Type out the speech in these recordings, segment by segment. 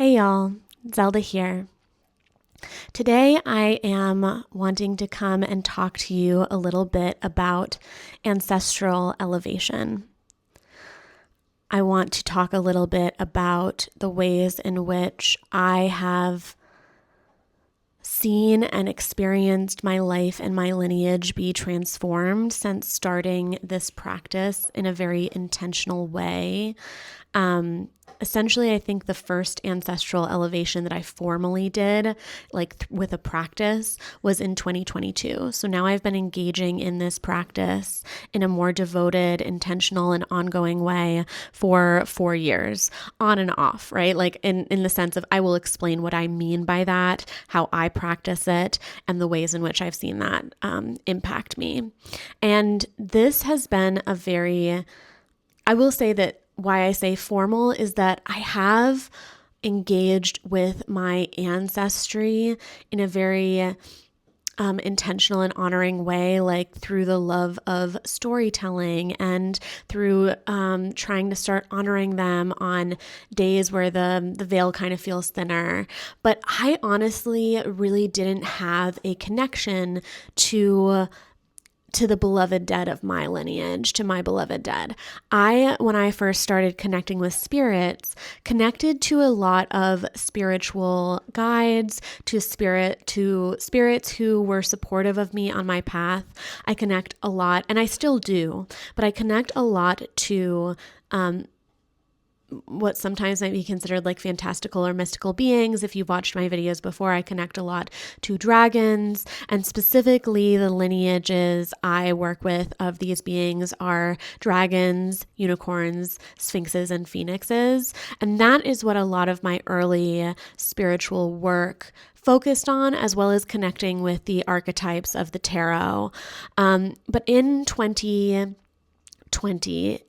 Hey y'all, Zelda here. Today I am wanting to come and talk to you a little bit about ancestral elevation. I want to talk a little bit about the ways in which I have seen and experienced my life and my lineage be transformed since starting this practice in a very intentional way. Essentially, I think the first ancestral elevation that I formally did, with a practice, was in 2022. So now I've been engaging in this practice in a more devoted, intentional, and ongoing way for 4 years, on and off, right? Like in the sense of I will explain what I mean by that, how I practice it, and the ways in which I've seen that impact me. And this has been I will say that why I say formal is that I have engaged with my ancestry in a very intentional and honoring way, like through the love of storytelling and through trying to start honoring them on days where the veil kind of feels thinner. But I honestly really didn't have a connection to the beloved dead of my lineage, to my beloved dead. When I first started connecting with spirits, connected to a lot of spiritual guides, to spirits who were supportive of me on my path. I connect a lot, and I still do, but I connect a lot to what sometimes might be considered like fantastical or mystical beings. If you've watched my videos before, I connect a lot to dragons, and specifically the lineages I work with of these beings are dragons, unicorns, sphinxes, and phoenixes. And that is what a lot of my early spiritual work focused on, as well as connecting with the archetypes of the tarot. But in 2020,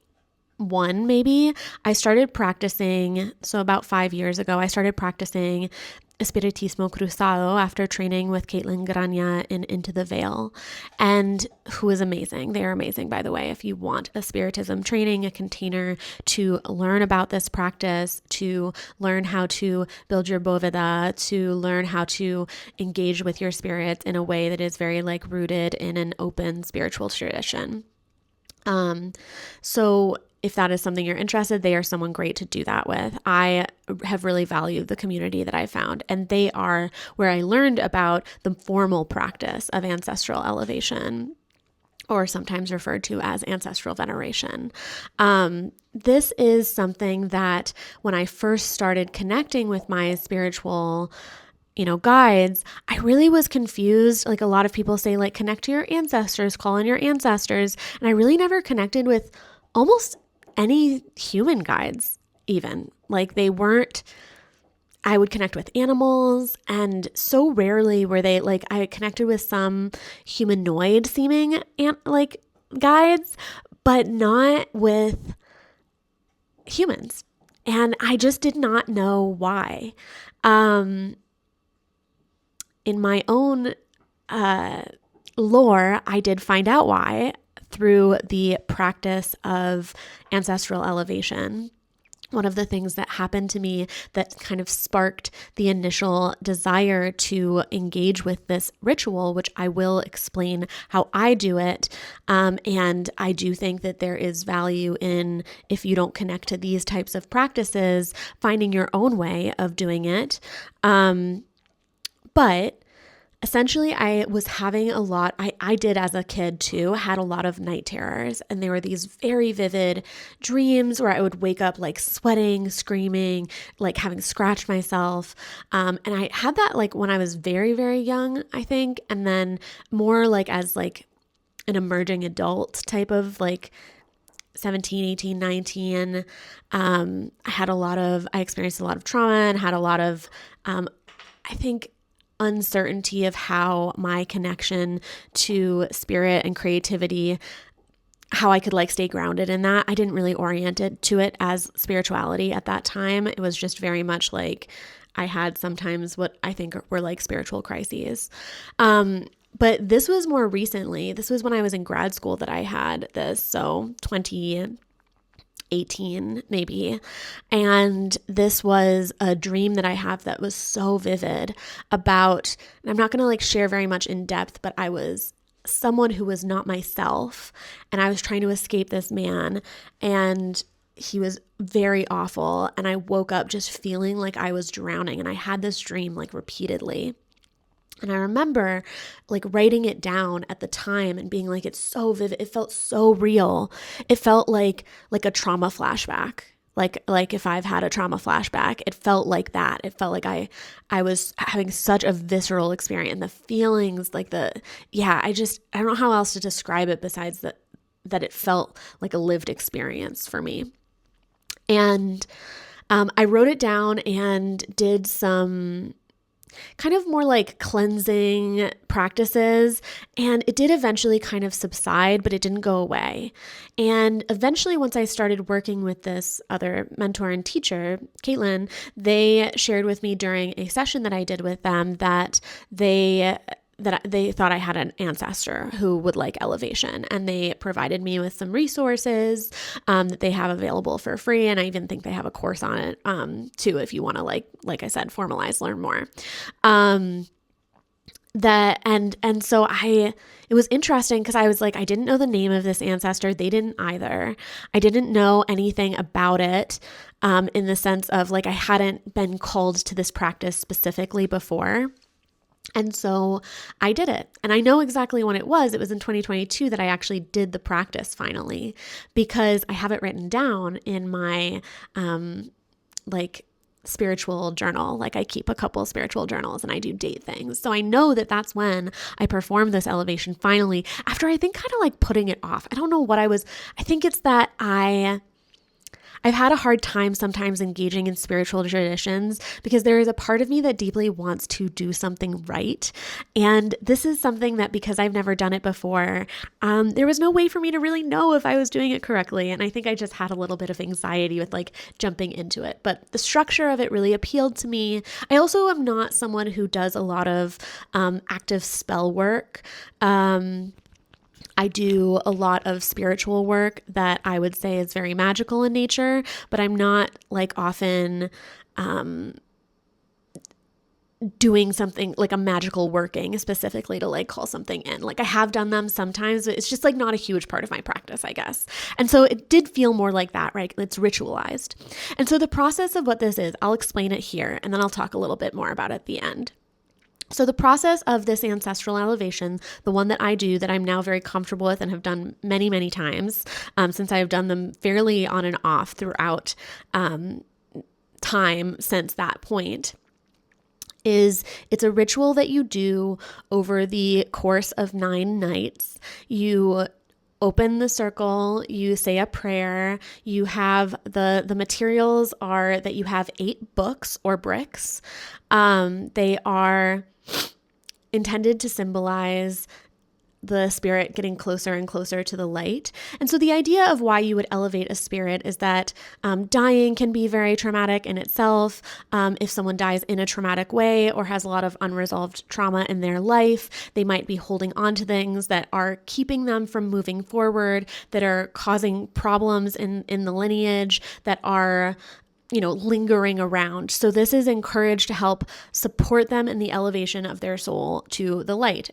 maybe, I started practicing, so about 5 years ago, I started practicing Espiritismo Cruzado after training with Kaitlyn Graña in Into the Veil, and who is amazing. They are amazing, by the way. If you want a spiritism training, a container to learn about this practice, to learn how to build your bóveda, to learn how to engage with your spirits in a way that is very rooted in an open spiritual tradition. So if that is something you're interested, they are someone great to do that with. I have really valued the community that I found, and they are where I learned about the formal practice of ancestral elevation, or sometimes referred to as ancestral veneration. This is something that when I first started connecting with my spiritual guides, I really was confused. Like a lot of people say, connect to your ancestors, call in your ancestors. And I really never connected with almost any human guides, even. I would connect with animals, and so rarely were they I connected with some humanoid seeming guides, but not with humans. And I just did not know why. In my own lore, I did find out why through the practice of ancestral elevation. One of the things that happened to me that kind of sparked the initial desire to engage with this ritual, which I will explain how I do it. And I do think that there is value in, if you don't connect to these types of practices, finding your own way of doing it. But essentially, I was having I did as a kid too, had a lot of night terrors. And there were these very vivid dreams where I would wake up sweating, screaming, having scratched myself. And I had that when I was very, very young, I think. And then more as an emerging adult type of 17, 18, 19. I experienced a lot of trauma and had a lot of, I think, uncertainty of how my connection to spirit and creativity, how I could stay grounded in that. I didn't really orient it to it as spirituality at that time. It was just very much I had sometimes what I think were spiritual crises. But this was more recently. This was when I was in grad school that I had this. So 18 maybe. And this was a dream that I have that was so vivid about, and I'm not going to like share very much in depth, but I was someone who was not myself, and I was trying to escape this man, and he was very awful. And I woke up just feeling like I was drowning, and I had this dream like repeatedly. And I remember like writing it down at the time and being like, it's so vivid. It felt so real. It felt like a trauma flashback. Like if I've had a trauma flashback, it felt like that. It felt like I was having such a visceral experience. The feelings, like I don't know how else to describe it besides that it felt like a lived experience for me. And I wrote it down and did some kind of more like cleansing practices, and it did eventually kind of subside, but it didn't go away. And eventually, once I started working with this other mentor and teacher, Kaitlyn, they shared with me during a session that I did with them that they thought I had an ancestor who would like elevation, and they provided me with some resources that they have available for free. And I even think they have a course on it too, if you want to like I said, formalize, learn more. So it was interesting because I was like, I didn't know the name of this ancestor. They didn't either. I didn't know anything about it in the sense of like I hadn't been called to this practice specifically before. And so I did it. And I know exactly when it was. It was in 2022 that I actually did the practice finally, because I have it written down in my spiritual journal. Like I keep a couple of spiritual journals and I do date things. So I know that that's when I performed this elevation finally, after I think kind of like putting it off. I don't know what I think it's that I've had a hard time sometimes engaging in spiritual traditions because there is a part of me that deeply wants to do something right. And this is something that, because I've never done it before, there was no way for me to really know if I was doing it correctly. And I think I just had a little bit of anxiety with like jumping into it. But the structure of it really appealed to me. I also am not someone who does a lot of active spell work. I do a lot of spiritual work that I would say is very magical in nature, but I'm not like often doing something like a magical working specifically to like call something in. Like I have done them sometimes, but it's just like not a huge part of my practice, I guess. And so it did feel more like that, right? It's ritualized. And so the process of what this is, I'll explain it here, and then I'll talk a little bit more about it at the end. So the process of this ancestral elevation, the one that I do, that I'm now very comfortable with and have done many, many times, since I have done them fairly on and off throughout time since that point, it's a ritual that you do over the course of 9 nights. You open the circle, you say a prayer, you have the materials are that you have 8 books or bricks. They are intended to symbolize the spirit getting closer and closer to the light. And so the idea of why you would elevate a spirit is that dying can be very traumatic in itself. If someone dies in a traumatic way or has a lot of unresolved trauma in their life, they might be holding on to things that are keeping them from moving forward, that are causing problems in the lineage, that are lingering around. So this is encouraged to help support them in the elevation of their soul to the light.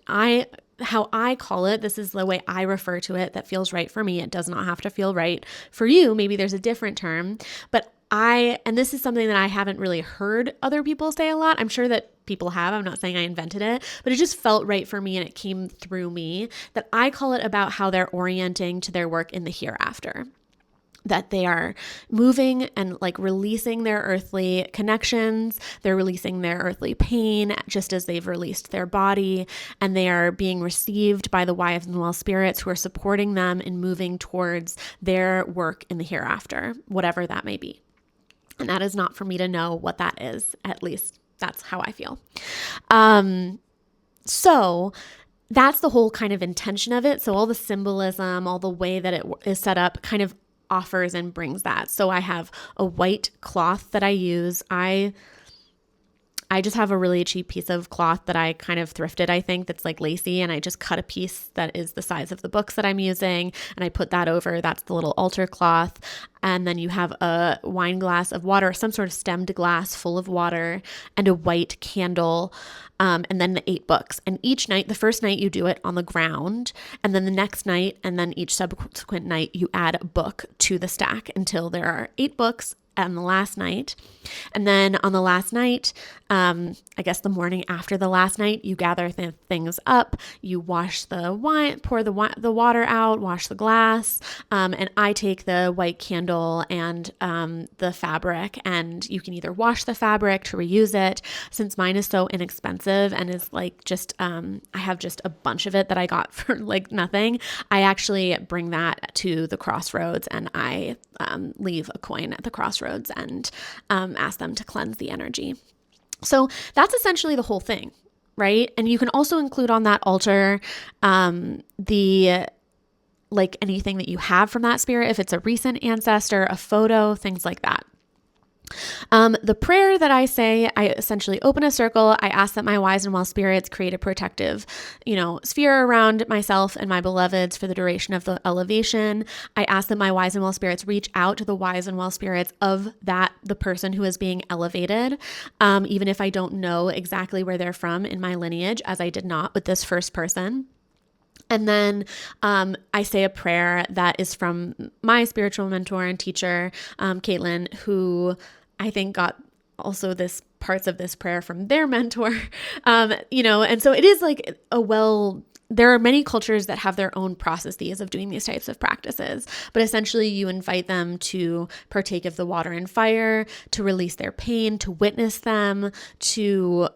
How I call it, this is the way I refer to it that feels right for me. It does not have to feel right for you. Maybe there's a different term, but and this is something that I haven't really heard other people say a lot. I'm sure that people have. I'm not saying I invented it, but it just felt right for me and it came through me, that I call it about how they're orienting to their work in the hereafter. That they are moving and like releasing their earthly connections, they're releasing their earthly pain just as they've released their body, and they are being received by the wise and well spirits who are supporting them in moving towards their work in the hereafter, whatever that may be. And that is not for me to know what that is, at least that's how I feel. So that's the whole kind of intention of it. So all the symbolism, all the way that it is set up kind of offers and brings that. So I have a white cloth that I use. I I just have a really cheap piece of cloth that I kind of thrifted, I think, that's like lacy, and I just cut a piece that is the size of the books that I'm using, and I put that over. That's the little altar cloth. And then you have a wine glass of water, some sort of stemmed glass full of water, and a white candle, and then the 8 books. And each night, the first night you do it on the ground, and then the next night, and then each subsequent night, you add a book to the stack until there are 8 books on the last night. And then on the last night, I guess the morning after the last night, you gather things up, you wash the wine, pour the water out, wash the glass, and I take the white candle and the fabric, and you can either wash the fabric to reuse it. Since mine is so inexpensive and is like just, I have just a bunch of it that I got for like nothing, I actually bring that to the crossroads, and I leave a coin at the crossroads and ask them to cleanse the energy. So that's essentially the whole thing, right? And you can also include on that altar the like anything that you have from that spirit, if it's a recent ancestor, a photo, things like that. The prayer that I say, I essentially open a circle. I ask that my wise and well spirits create a protective, sphere around myself and my beloveds for the duration of the elevation. I ask that my wise and well spirits reach out to the wise and well spirits of the person who is being elevated, even if I don't know exactly where they're from in my lineage, as I did not with this first person. And then I say a prayer that is from my spiritual mentor and teacher, Kaitlyn, who I think got also parts of this prayer from their mentor, and so it is like there are many cultures that have their own processes of doing these types of practices, but essentially you invite them to partake of the water and fire, to release their pain, to witness them, to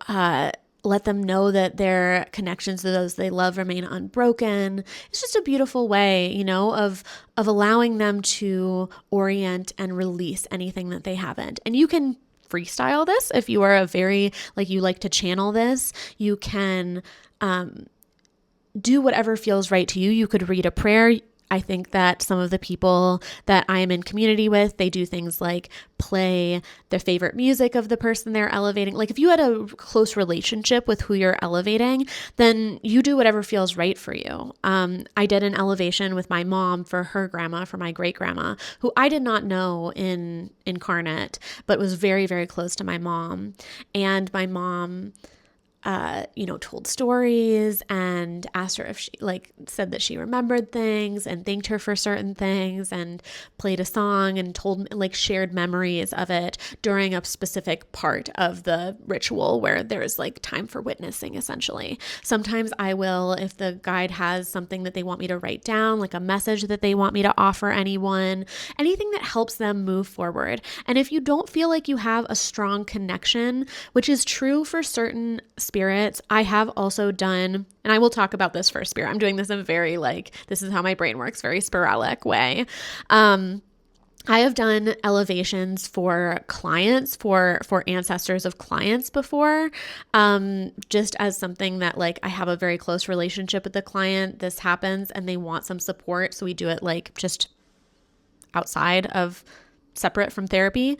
let them know that their connections to those they love remain unbroken. It's just a beautiful way, of allowing them to orient and release anything that they haven't. And you can freestyle this if you are you like to channel this. You can do whatever feels right to you. You could read a prayer. I think that some of the people that I am in community with, they do things like play their favorite music of the person they're elevating. Like if you had a close relationship with who you're elevating, then you do whatever feels right for you. I did an elevation with my mom for her grandma, for my great grandma, who I did not know incarnate, but was very, very close to my mom. And my mom told stories and asked her if she said that she remembered things and thanked her for certain things and played a song and shared memories of it during a specific part of the ritual where there's time for witnessing, essentially. Sometimes I will, if the guide has something that they want me to write down, like a message that they want me to offer anyone, anything that helps them move forward. And if you don't feel like you have a strong connection, which is true for certain spirits, I have also done, and I will talk about this first spirit. I'm doing this in a very this is how my brain works, very sporadic way. I have done elevations for clients, for ancestors of clients before, just as something that I have a very close relationship with the client. This happens and they want some support. So we do it just outside of, separate from therapy.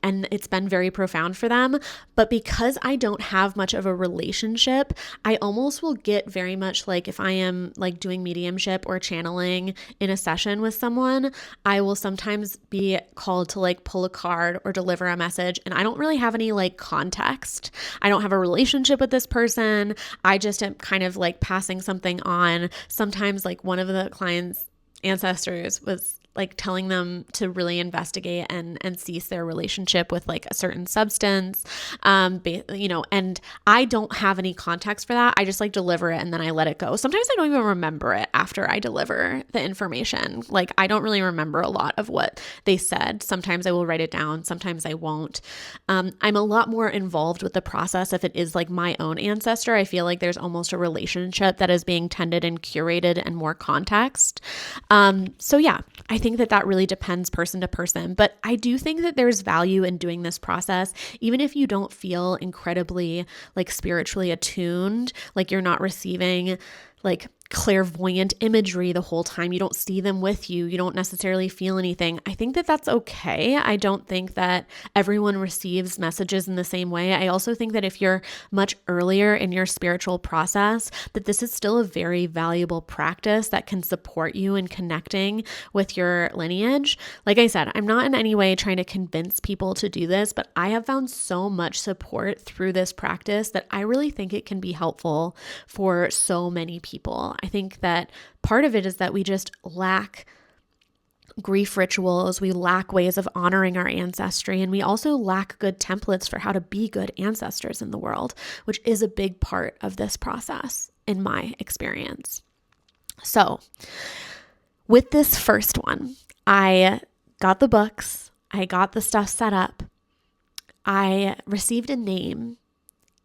And it's been very profound for them. But because I don't have much of a relationship, I almost will get very much if I am doing mediumship or channeling in a session with someone, I will sometimes be called to pull a card or deliver a message. And I don't really have any context. I don't have a relationship with this person. I just am kind of passing something on. Sometimes one of the clients' ancestors was telling them to really investigate and cease their relationship with a certain substance, and I don't have any context for that. I just deliver it and then I let it go. Sometimes I don't even remember it after I deliver the information. I don't really remember a lot of what they said. Sometimes I will write it down. Sometimes I won't. I'm a lot more involved with the process if it is my own ancestor. I feel there's almost a relationship that is being tended and curated and more context. So yeah, I think that really depends person to person, but I do think that there's value in doing this process, even if you don't feel incredibly spiritually attuned, you're not receiving clairvoyant imagery the whole time. You don't see them with you. You don't necessarily feel anything. I think that that's okay. I don't think that everyone receives messages in the same way. I also think that if you're much earlier in your spiritual process, that this is still a very valuable practice that can support you in connecting with your lineage. Like I said, I'm not in any way trying to convince people to do this, but I have found so much support through this practice that I really think it can be helpful for so many people. I think that part of it is that we just lack grief rituals, we lack ways of honoring our ancestry, and we also lack good templates for how to be good ancestors in the world, which is a big part of this process in my experience. So with this first one, I got the books, I got the stuff set up, I received a name,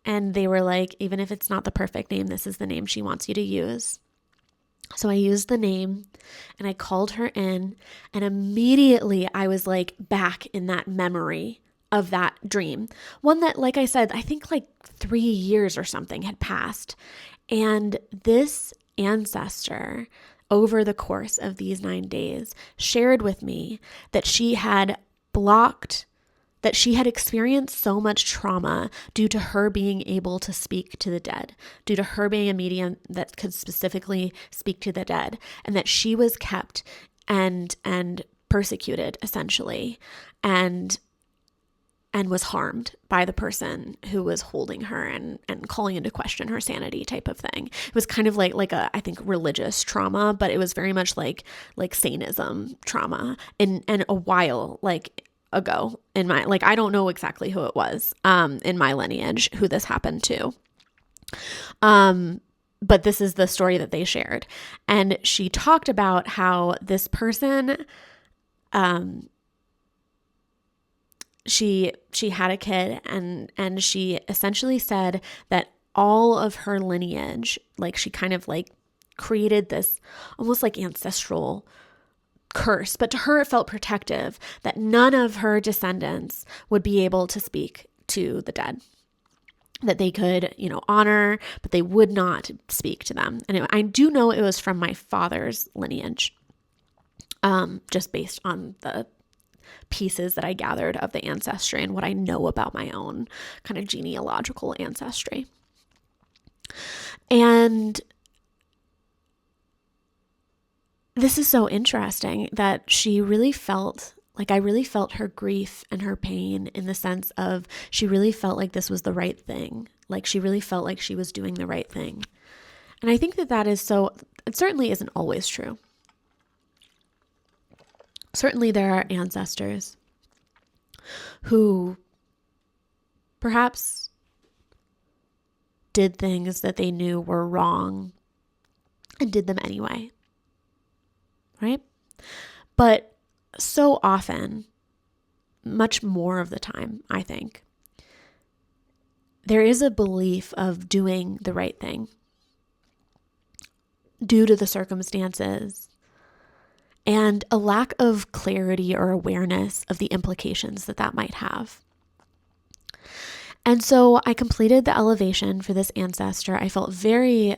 and they were like, even if it's not the perfect name, this is the name she wants you to use. So I used the name and I called her in, and immediately I was like back in that memory of that dream. One that, like I said, I think like 3 years or something had passed. And this ancestor, over the course of these 9 days, shared with me that she had experienced so much trauma due to her being able to speak to the dead, due to her being a medium that could specifically speak to the dead, and that she was kept and persecuted essentially, and was harmed by the person who was holding her and calling into question her sanity type of thing. It was kind of like a, I think, religious trauma, but it was very much like Satanism trauma and a while ago in my, I don't know exactly who it was in my lineage who this happened to. But this is the story that they shared. And she talked about how this person, she had a kid, and she essentially said that all of her lineage, she kind of created this almost like ancestral curse, but to her it felt protective that none of her descendants would be able to speak to the dead, that they could, honor, but they would not speak to them. And I do know it was from my father's lineage, just based on the pieces that I gathered of the ancestry and what I know about my own kind of genealogical ancestry. And this is so interesting that she really felt I really felt her grief and her pain, in the sense of she really felt like this was the right thing. She really felt like she was doing the right thing. And I think that is so, it certainly isn't always true. Certainly there are ancestors who perhaps did things that they knew were wrong and did them anyway. Right? But so often, much more of the time, I think, there is a belief of doing the right thing due to the circumstances, and a lack of clarity or awareness of the implications that might have. And so I completed the elevation for this ancestor. I felt very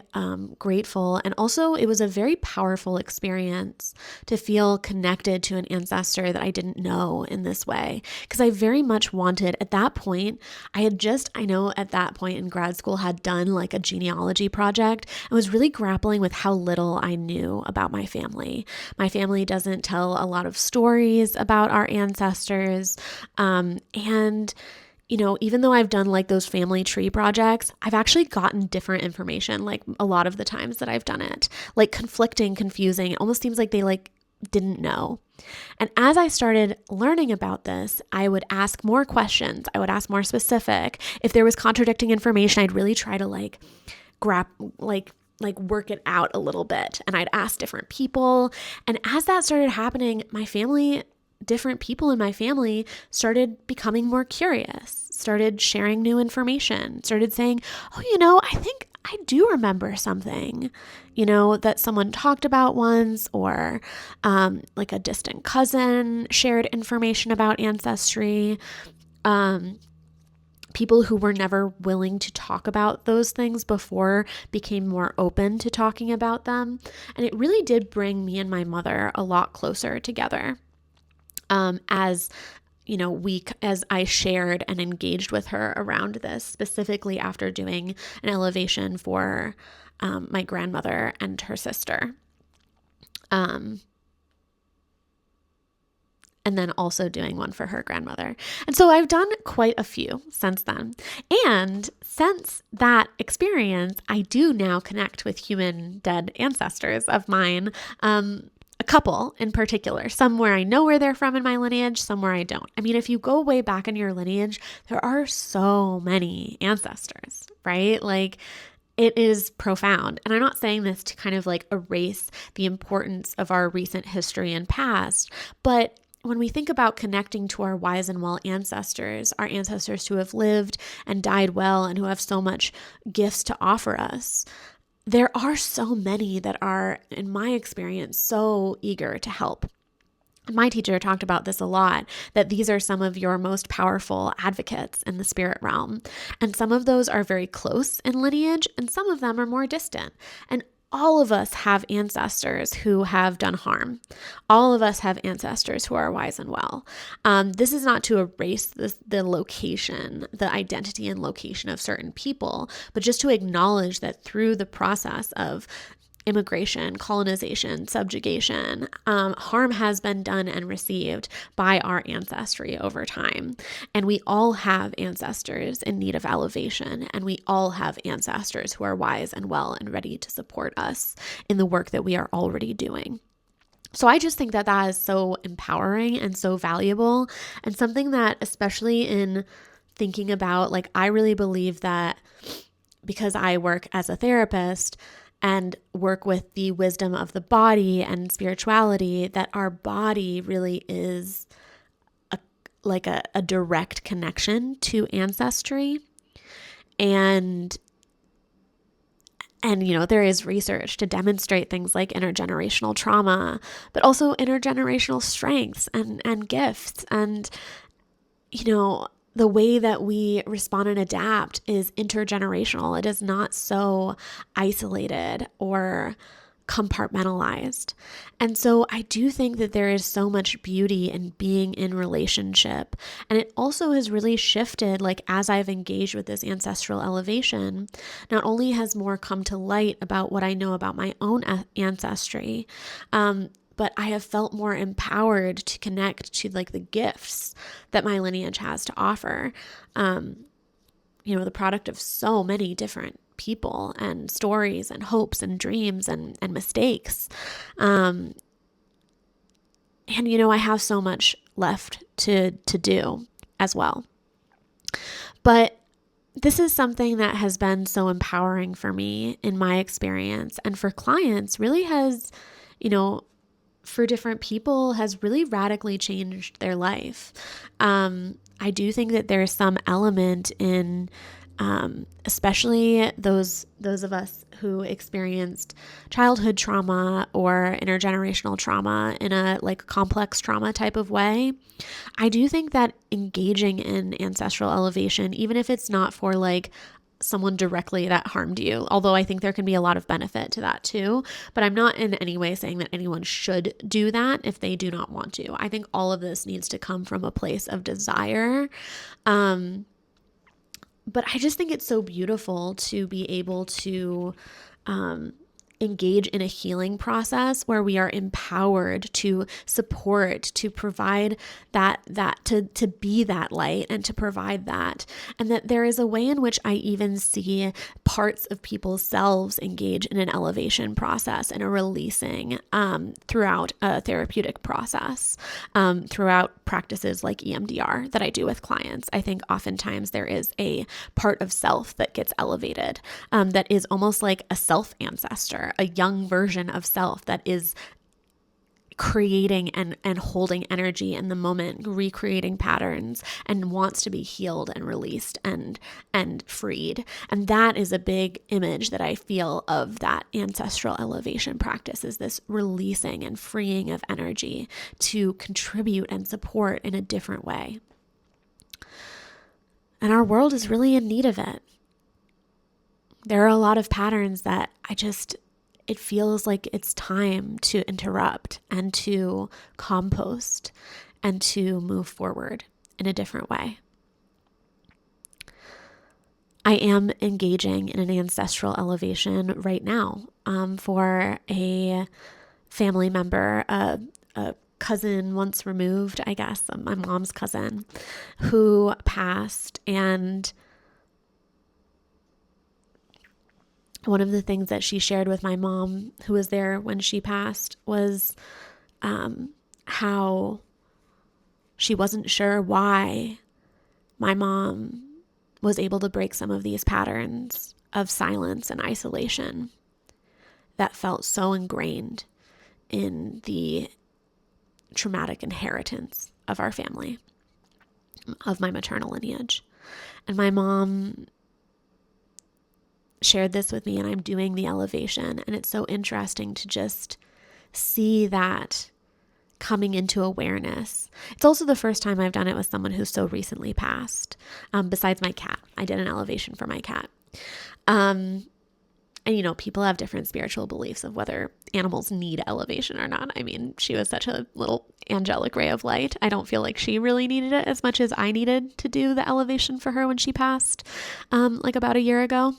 grateful. And also it was a very powerful experience to feel connected to an ancestor that I didn't know in this way. Because I very much wanted, at that point, at that point in grad school had done a genealogy project and was really grappling with how little I knew about my family. My family doesn't tell a lot of stories about our ancestors. And even though I've done those family tree projects, I've actually gotten different information, a lot of the times that I've done it, conflicting, confusing. It almost seems like they didn't know. And as I started learning about this, I would ask more questions. I would ask more specific. If there was contradicting information, I'd really try to work it out a little bit. And I'd ask different people. And as that started happening, different people in my family started becoming more curious, started sharing new information, started saying, I think I do remember something, that someone talked about once, or a distant cousin shared information about ancestry. People who were never willing to talk about those things before became more open to talking about them. And it really did bring me and my mother a lot closer together. As as I shared and engaged with her around this, specifically after doing an elevation for my grandmother and her sister. And then also doing one for her grandmother. And so I've done quite a few since then. And since that experience, I do now connect with human dead ancestors of mine, a couple in particular, some where I know where they're from in my lineage, some where I don't. I mean, if you go way back in your lineage, there are so many ancestors, right? Like, it is profound. And I'm not saying this to kind of like erase the importance of our recent history and past, but when we think about connecting to our wise and well ancestors, our ancestors who have lived and died well and who have so much gifts to offer us, there are so many that are, in my experience, so eager to help. My teacher talked about this a lot, that these are some of your most powerful advocates in the spirit realm. And some of those are very close in lineage, and some of them are more distant. And all of us have ancestors who have done harm. All of us have ancestors who are wise and well. This is not to erase the location, the identity and location of certain people, but just to acknowledge that through the process of immigration, colonization, subjugation, harm has been done and received by our ancestry over time. And we all have ancestors in need of elevation, and we all have ancestors who are wise and well and ready to support us in the work that we are already doing. So I just think that that is so empowering and so valuable, and something that, especially in thinking about, like, I really believe that because I work as a therapist and work with the wisdom of the body and spirituality, that our body really is a direct connection to ancestry. And there is research to demonstrate things like intergenerational trauma, but also intergenerational strengths and gifts. And, the way that we respond and adapt is intergenerational. It is not so isolated or compartmentalized. And so I do think that there is so much beauty in being in relationship. And it also has really shifted, like, as I've engaged with this ancestral elevation, not only has more come to light about what I know about my own ancestry, but I have felt more empowered to connect to, like, the gifts that my lineage has to offer. The product of so many different people and stories and hopes and dreams and mistakes. I have so much left to do as well. But this is something that has been so empowering for me in my experience, and for clients really has, for different people, has really radically changed their life. I do think that there's some element in, especially those of us who experienced childhood trauma or intergenerational trauma in a complex trauma type of way. I do think that engaging in ancestral elevation, even if it's not for someone directly that harmed you, although I think there can be a lot of benefit to that too, but I'm not in any way saying that anyone should do that if they do not want to. I think all of this needs to come from a place of desire. But I just think it's so beautiful to be able to engage in a healing process where we are empowered to support, to provide that to be that light and to provide that. And that there is a way in which I even see parts of people's selves engage in an elevation process and a releasing throughout a therapeutic process, throughout practices like EMDR that I do with clients. I think oftentimes there is a part of self that gets elevated, that is almost like a self ancestor, a young version of self that is creating and holding energy in the moment, recreating patterns, and wants to be healed and released and freed. And that is a big image that I feel of that ancestral elevation practice, is this releasing and freeing of energy to contribute and support in a different way. And our world is really in need of it. There are a lot of patterns that it feels like it's time to interrupt and to compost and to move forward in a different way. I am engaging in an ancestral elevation right now for a family member, a cousin once removed, I guess, my mom's cousin, who passed. And one of the things that she shared with my mom, who was there when she passed, was how she wasn't sure why my mom was able to break some of these patterns of silence and isolation that felt so ingrained in the traumatic inheritance of our family, of my maternal lineage. And my mom shared this with me, and I'm doing the elevation, and it's so interesting to just see that coming into awareness. It's also the first time I've done it with someone who's so recently passed, besides my cat. I did an elevation for my cat. And, people have different spiritual beliefs of whether animals need elevation or not. I mean, she was such a little angelic ray of light. I don't feel like she really needed it as much as I needed to do the elevation for her when she passed, like about a year ago.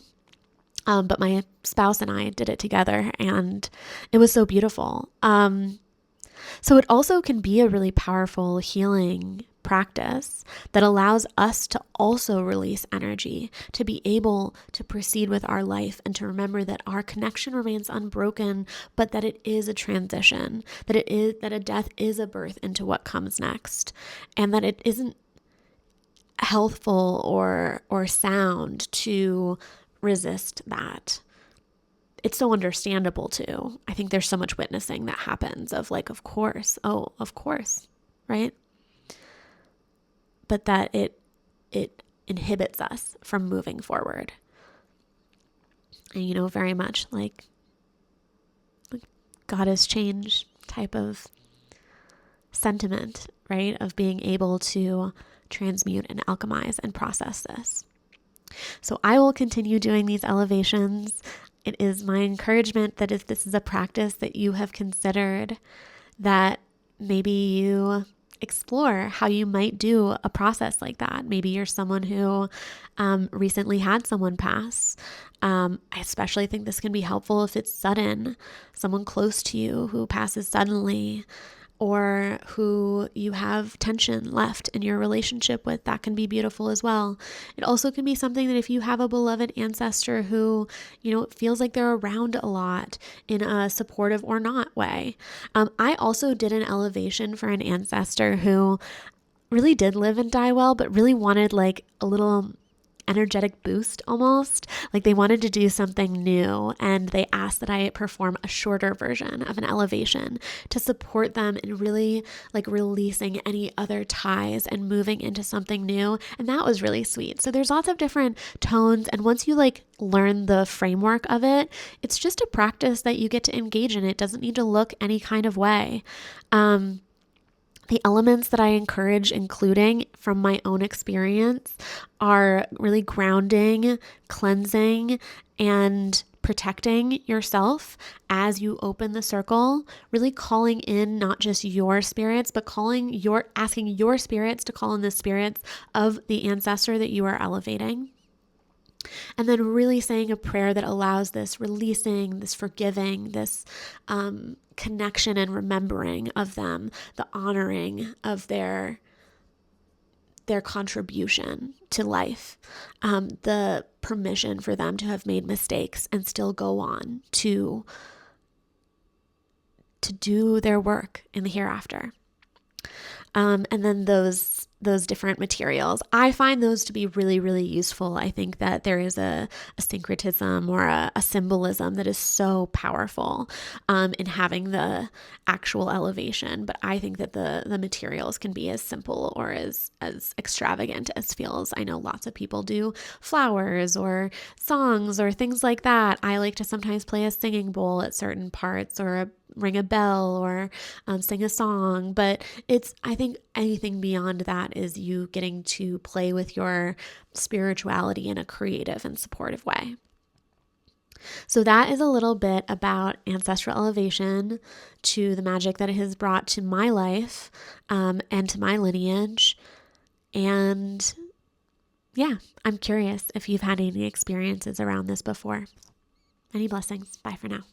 But my spouse and I did it together, and it was so beautiful. So it also can be a really powerful healing practice that allows us to also release energy, to be able to proceed with our life and to remember that our connection remains unbroken, but that it is a transition, that a death is a birth into what comes next, and that it isn't healthful or sound to resist that. It's so understandable too. I think there's so much witnessing that happens of like, of course, right? But that it inhibits us from moving forward. And very much like God has changed type of sentiment, right? Of being able to transmute and alchemize and process this. So I will continue doing these elevations. It is my encouragement that if this is a practice that you have considered, that maybe you explore how you might do a process like that. Maybe you're someone who recently had someone pass. I especially think this can be helpful if it's sudden, someone close to you who passes suddenly, or who you have tension left in your relationship with. That can be beautiful as well. It also can be something that if you have a beloved ancestor who, it feels like they're around a lot in a supportive or not way. I also did an elevation for an ancestor who really did live and die well, but really wanted like a little energetic boost almost. Like they wanted to do something new, and they asked that I perform a shorter version of an elevation to support them in really like releasing any other ties and moving into something new. And that was really sweet. So there's lots of different tones, and once you like learn the framework of it, it's just a practice that you get to engage in. It doesn't need to look any kind of way. The elements that I encourage including from my own experience are really grounding, cleansing, and protecting yourself as you open the circle, really calling in not just your spirits, but asking your spirits to call in the spirits of the ancestor that you are elevating. And then really saying a prayer that allows this releasing, this forgiving, this connection and remembering of them, the honoring of their contribution to life, the permission for them to have made mistakes and still go on to do their work in the hereafter. And then those different materials, I find those to be really, really useful. I think that there is a syncretism or a symbolism that is so powerful in having the actual elevation. But I think that the materials can be as simple or as extravagant as feels. I know lots of people do flowers or songs or things like that. I like to sometimes play a singing bowl at certain parts, or ring a bell or sing a song. But I think anything beyond that is you getting to play with your spirituality in a creative and supportive way. So that is a little bit about Ancestral Elevation, to the magic that it has brought to my life and to my lineage. And yeah, I'm curious if you've had any experiences around this before. Many blessings. Bye for now.